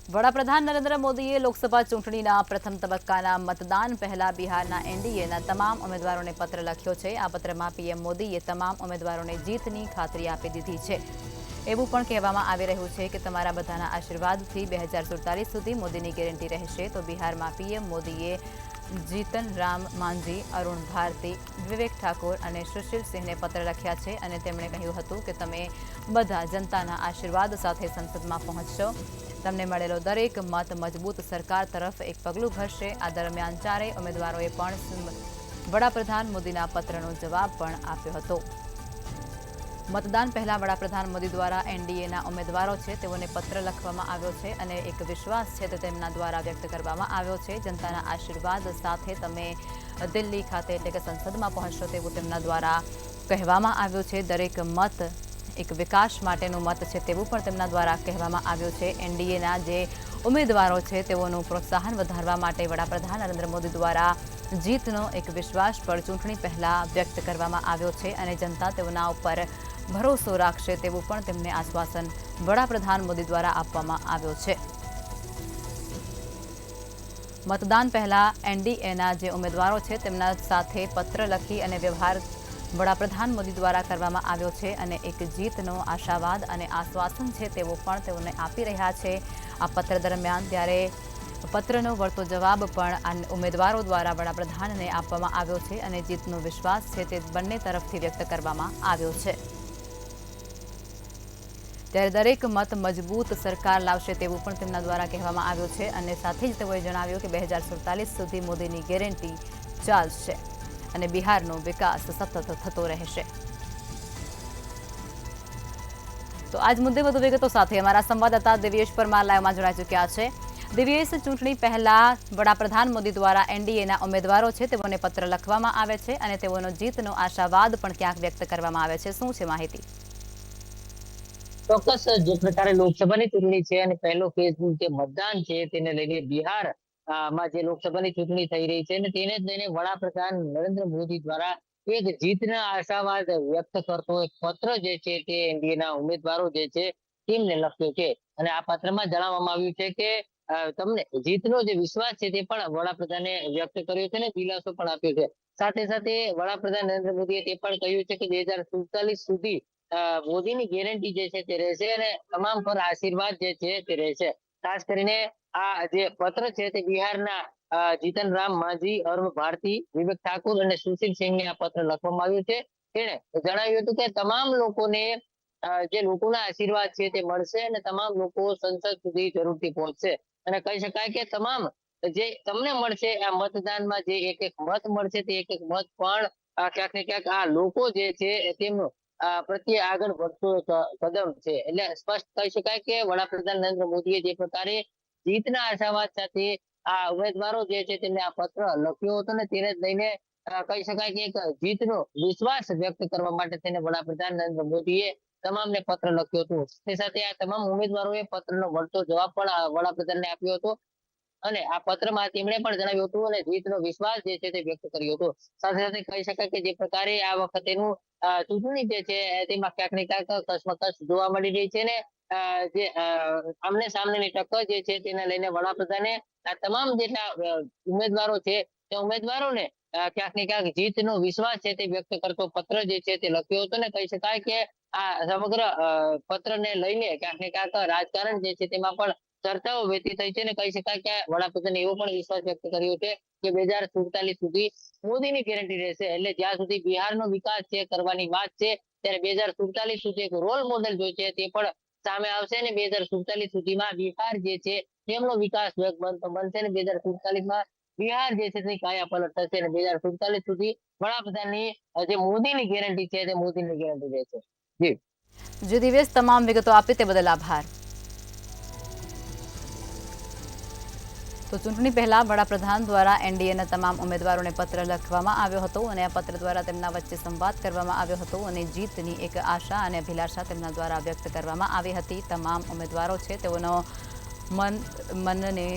વડાપ્રધાન નરેન્દ્ર મોદીએ લોકસભા ચૂંટણીના પ્રથમ તબક્કાના મતદાન પહેલા બિહારના એનડીએના તમામ ઉમેદવારોને પત્ર લખ્યો છે। આ પત્રમાં પીએમ મોદીએ તમામ ઉમેદવારોને જીતની ખાતરી આપી દીધી છે। એવું પણ કહેવામાં આવી રહ્યું છે કે તમારા બધાના આશીર્વાદથી 2047 સુધી મોદીની ગેરંટી રહેશે। તો બિહારમાં પીએમ મોદીએ જીતન રામ માંઝી, અરુણ ભારતી, વિવેક ઠાકોર અને સુશીલ સિંહને પત્ર લખ્યા છે અને તેમણે કહ્યું હતું કે તમે બધા જનતાના આશીર્વાદ સાથે સંસદમાં પહોંચશો। તમને મળેલો દરેક મત મજબૂત સરકાર તરફ એક પગલું ભરશે। આ દરમિયાન ચારેય ઉમેદવારોએ પણ વડાપ્રધાન મોદીના પત્રનો જવાબ પણ આપ્યો હતો। મતદાન પહેલા વડાપ્રધાન મોદી દ્વારા એનડીએના ઉમેદવારો છે તેઓને પત્ર લખવામાં આવ્યો છે અને એક વિશ્વાસ છે તે તેમના દ્વારા વ્યક્ત કરવામાં આવ્યો છે। જનતાના આશીર્વાદ સાથે તમે દિલ્હી ખાતે એટલે કે સંસદમાં પહોંચશો તેવું તેમના દ્વારા કહેવામાં આવ્યું છે। દરેક મત એક વિકાસ માટેનું મત છે તેવું પણ તેમના દ્વારા કહેવામાં આવ્યું છે। એનડીએના જે ઉમેદવારો છે તેઓનું પ્રોત્સાહન વધારવા માટે વડાપ્રધાન નરેન્દ્ર મોદી દ્વારા જીતનો એક વિશ્વાસ પણ ચૂંટણી પહેલા વ્યક્ત કરવામાં આવ્યો છે અને જનતા તેઓના ઉપર ભરોસો રાખશે તેવું પણ તેમને આશ્વાસન વડાપ્રધાન મોદી દ્વારા આપવામાં આવ્યો છે। મતદાન પહેલા એનડીએના જે ઉમેદવારો છે તેમના સાથે પત્ર લખી અને વ્યવહાર વડાપ્રધાન મોદી દ્વારા કરવામાં આવ્યો છે અને એક જીતનો આશાવાદ અને આશ્વાસન છે તેવો પણ તેઓને આપી રહ્યા છે આ પત્ર દરમિયાન। ત્યારે પત્રનો વળતો જવાબ પણ ઉમેદવારો દ્વારા વડાપ્રધાનને આપવામાં આવ્યો છે અને જીતનો વિશ્વાસ છે તે બંને તરફથી વ્યક્ત કરવામાં આવ્યો છે। ત્યારે દરેક મત મજબૂત સરકાર લાવશે તેવું પણ તેમના દ્વારા કહેવામાં આવ્યું છે અને સાથે જ તેઓએ જણાવ્યું કે 2047 સુધી મોદીની ગેરંટી ચાલશે અને બિહારનો વિકાસ સતત થતો રહેશે। તો આજ મુદ્દે વધુ વિગતો સાથે અમારા સંવાદદાતા દિવ્યેશ પરમાર લાઈવમાં જોડાઈ ચૂક્યા છે। દિવ્યેશ, ચૂંટણી પહેલા વડાપ્રધાન મોદી દ્વારા એનડીએના ઉમેદવારો છે તેઓને પત્ર લખવામાં આવે છે અને તેઓનો જીતનો આશાવાદ પણ ક્યાંક વ્યક્ત કરવામાં આવે છે। શું છે માહિતી? ચોક્કસ જે પ્રકારે લોકસભાની ચૂંટણી છે અને પહેલો ફેઝનું જે મતદાન છે તેને લઈને બિહાર માં જે લોકસભાની ચૂંટણી થઈ રહી છે અને તેને જ લઈને વડાપ્રધાન નરેન્દ્ર મોદી દ્વારા એક જીતના આશાવાદ વ્યક્ત કરતો એક પત્ર જે છે તે એનડીએના ઉમેદવારો જે છે તેમને લખ્યો છે અને આ પત્રમાં જણાવવામાં આવ્યું છે કે તમને જીતનો જે વિશ્વાસ છે તે પણ વડાપ્રધાને વ્યક્ત કર્યો છે અને દિલાસો પણ આપ્યો છે। સાથે સાથે વડાપ્રધાન નરેન્દ્ર મોદીએ તે પણ કહ્યું છે કે 2047 સુધી મોદીની ગેરંટી જે છે તે રહેશે અને તમામ પર આશીર્વાદ જે છે તે રહેશે। ખાસ કરીને આ જે પત્ર છે તે બિહારના જીતન રામ માંઝી, અરુણ ભારતી, વિવેક ઠાકોર અને સુશીલ સિંહને આ પત્ર લખવામાં આવ્યું છે। તેણે જણાવ્યું હતું કે તમામ લોકોને જે લોકોના આશીર્વાદ છે તે મળશે અને તમામ લોકો સંસદ સુધી જરૂરથી પહોંચશે અને કહી શકાય કે તમામ જે તમને મળશે આ મતદાનમાં જે એક એક મત મળશે તે એક એક મત પણ ક્યાંક ને ક્યાંક આ લોકો જે છે તેમનું પ્રત્યે આગળ વધતો એક કદમ છે। એટલે સ્પષ્ટ કહી શકાય કે વડાપ્રધાન નરેન્દ્ર મોદીએ જે પ્રકારે જીતના આશાવાદ સાથે આ ઉમેદવારો જે છે તેમને આ પત્ર લખ્યો હતો ને તેને જ લઈને કહી શકાય કે એક જીતનો વિશ્વાસ વ્યક્ત કરવા માટે તેને વડાપ્રધાન નરેન્દ્ર મોદીએ તમામને પત્ર લખ્યો હતો। તે સાથે આ તમામ ઉમેદવારોએ પત્રનો વળતો જવાબ પણ વડાપ્રધાનને આપ્યો હતો અને આ પત્રમાં તેમણે પણ જણાવ્યું હતું અને જીતનો વિશ્વાસ જે છે તે વ્યક્ત કર્યો હતો। સાથે સાથે કહી શકાય કે જે પ્રકારે આ વખતેનું ચૂંટણી જે છે તેમાં ક્યાંક ને ક્યાંક કસમકસ જોવા મળી રહી છે ને જે આમને સામનેની ટક્કર જે છે તેને લઈને વડાપ્રધાને આ તમામ જેટલા ઉમેદવારો છે તે ઉમેદવારોને ક્યાંક ને ક્યાંક જીતનો વિશ્વાસ છે તે વ્યક્ત કરતો પત્ર જે છે તે લખ્યો હતો ને કહી શકાય કે આ સમગ્ર પત્રને લઈને ક્યાંક ને ક્યાંક રાજકારણ જે છે તેમાં પણ ચર્ચાઓ વહેતી થઈ છે ને કહી શકાય કે વડાપ્રધાને એવો પણ વિશ્વાસ વ્યક્ત કર્યો છે કે 2047 સુધી મોદીની ગેરંટી રહેશે। એટલે જ્યાં સુધી બિહારનો વિકાસ છે કરવાની વાત છે ત્યારે 2047 સુધી એક રોલ મોડેલ જો છે તે પણ સામે આવશે ને 2047 સુધીમાં બિહાર જે છે તેમનો વિકાસ બનશે ને 2047માં બિહાર જે છે તે કાયા પલટ થશે અને 2047 સુધી વડાપ્રધાનની જે મોદીની ગેરંટી છે તે મોદીની ગેરંટી રહેશે। જી દિવ્યેશ, તમામ વિગતો આપી તે બદલ આભાર। તો ચૂંટણી પહેલા વડાપ્રધાન દ્વારા એનડીએના તમામ ઉમેદવારોને પત્ર લખવામાં આવ્યો હતો અને આ પત્ર દ્વારા તેમના વચ્ચે સંવાદ કરવામાં આવ્યો હતો અને જીતની એક આશા અને અભિલાષા તેમના દ્વારા વ્યક્ત કરવામાં આવી હતી। તમામ ઉમેદવારો છે તેઓનો મનને